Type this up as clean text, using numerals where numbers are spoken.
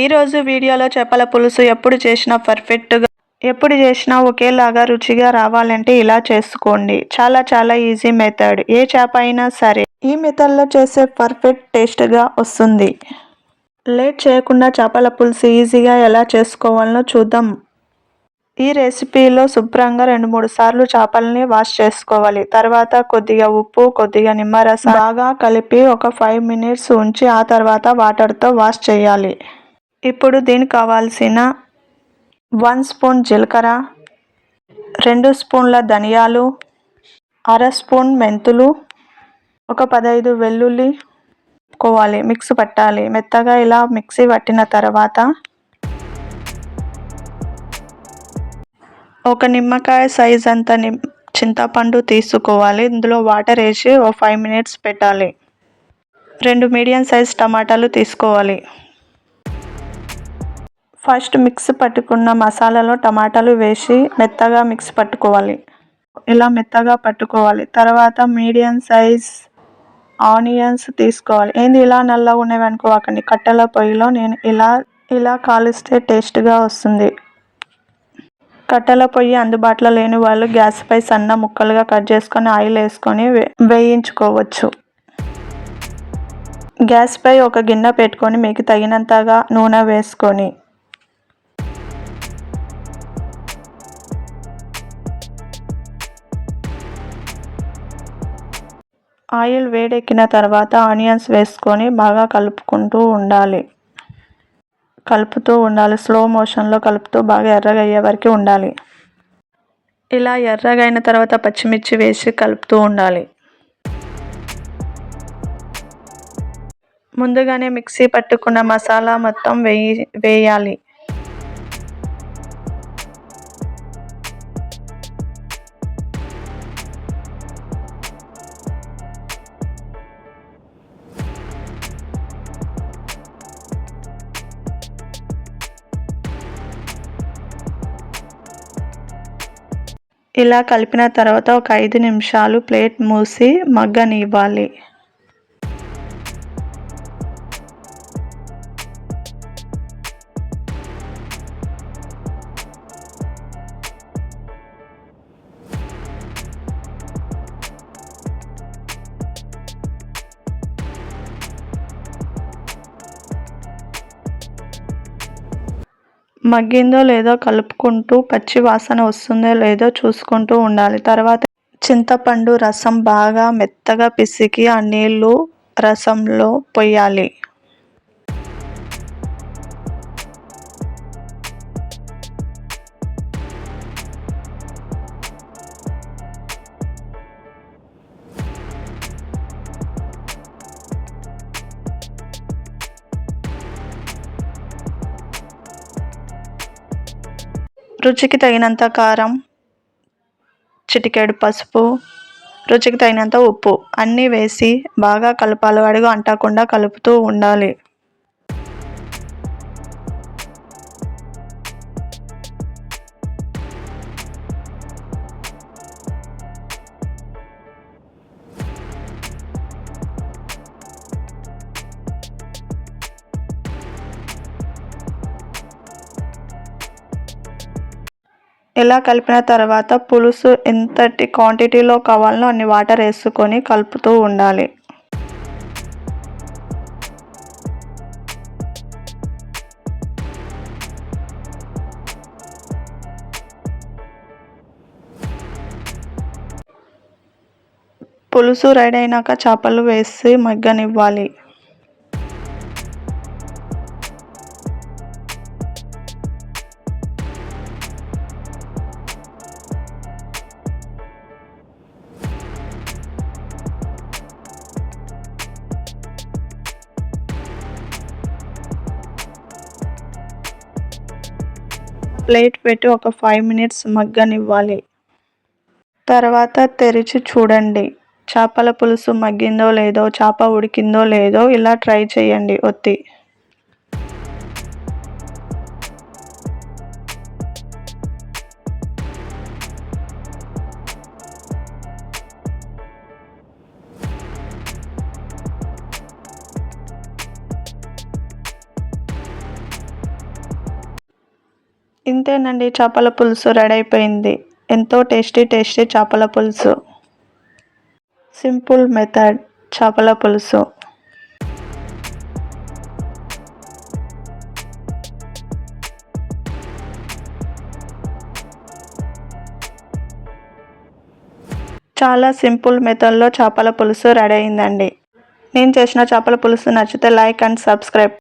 ఈరోజు వీడియోలో చేపల పులుసు ఎప్పుడు చేసినా ఒకేలాగా రుచిగా రావాలంటే ఇలా చేసుకోండి. చాలా ఈజీ మెథడ్. ఏ చేప అయినా సరే ఈ మెథడ్లో చేసే పర్ఫెక్ట్ టేస్ట్గా వస్తుంది. లేట్ చేయకుండా చేపల పులుసు ఈజీగా ఎలా చేసుకోవాలో చూద్దాం. ఈ రెసిపీలో శుభ్రంగా 2-3 సార్లు చేపల్ని వాష్ చేసుకోవాలి. తర్వాత కొద్దిగా ఉప్పు, కొద్దిగా నిమ్మరసం బాగా కలిపి ఒక 5 minutes ఉంచి ఆ తర్వాత వాటర్తో వాష్ చేయాలి. ఇప్పుడు దీనికి కావాల్సిన 1 స్పూన్ జీలకర్ర, 2 స్పూన్ల ధనియాలు, అర స్పూన్ మెంతులు, ఒక 15 వెల్లుల్లి కోవాలి. మిక్స్ పట్టాలి. మెత్తగా ఇలా మిక్సీ పట్టిన తర్వాత ఒక నిమ్మకాయ సైజ్ అంత చింతపండు తీసుకోవాలి. ఇందులో వాటర్ వేసి ఒక 5 minutes పెట్టాలి. 2 మీడియం సైజ్ టమాటాలు తీసుకోవాలి. ఫస్ట్ మిక్స్ పట్టుకున్న మసాలాలో టమాటాలు వేసి మెత్తగా మిక్స్ పట్టుకోవాలి. ఇలా మెత్తగా పట్టుకోవాలి. తర్వాత మీడియం సైజ్ ఆనియన్స్ తీసుకోవాలి. ఏంది ఇలా నల్లగా ఉన్నవి అనుకోకండి. కట్టెల పొయ్యిలో నేను ఇలా కాలిస్తే టేస్ట్గా వస్తుంది. కట్టెల పొయ్యి అందుబాటులో లేని వాళ్ళు గ్యాస్పై సన్న ముక్కలుగా కట్ చేసుకొని ఆయిల్ వేసుకొని వేయించుకోవచ్చు. గ్యాస్పై ఒక గిన్నె పెట్టుకొని మీకు తగినంతగా నూనె వేసుకొని ఆయిల్ వేడెక్కిన తర్వాత ఆనియన్స్ వేసుకొని బాగా కలుపుతూ ఉండాలి. స్లో మోషన్లో కలుపుతూ బాగా ఎర్రగా అయ్యే వరకు ఉండాలి. ఇలా ఎర్రగా అయిన తర్వాత పచ్చిమిర్చి వేసి కలుపుతూ ఉండాలి. ముందుగానే మిక్సీ పట్టుకున్న మసాలా మొత్తం వేయాలి. ఇలా కలిపిన తర్వాత ఒక 5 నిమిషాలు ప్లేట్ మూసి మగ్గనివ్వాలి. మగ్గిందో లేదో కలుపుకుంటూ పచ్చి వాసన వస్తుందో లేదో చూసుకుంటూ ఉండాలి. తర్వాత చింతపండు రసం బాగా మెత్తగా పిసికి ఆ నీళ్లు రసంలో పోయాలి. రుచికి తగినంత కారం, చిటికెడు పసుపు, రుచికి తగినంత ఉప్పు అన్నీ వేసి బాగా కలపాలి. అడుగు అంటకుండా కలుపుతూ ఉండాలి. ఇలా కలిపిన తర్వాత పులుసు ఎంతటి క్వాంటిటీలో కావాలో అన్ని వాటర్ వేసుకొని కలుపుతూ ఉండాలి. పులుసు రెడీ అయినాక చేపలు వేసి మగ్గనివ్వాలి. ప్లేట్ పెట్టి ఒక 5 minutes మగ్గనివ్వాలి. తర్వాత తెరిచి చూడండి. చేపల పులుసు మగ్గిందో లేదో, చేప ఉడికిందో లేదో ఇలా ట్రై చేయండి ఒత్తి. ఇంతేనండి, చేపల పులుసు రెడీ అయిపోయింది. ఎంతో టేస్టీ టేస్టీ చేపల పులుసు. సింపుల్ మెథడ్ చేపల పులుసు. చాలా సింపుల్ మెథడ్లో చేపల పులుసు రెడీ అయిందండి. నేను చేసిన చేపల పులుసు నచ్చితే లైక్ అండ్ సబ్స్క్రైబ్.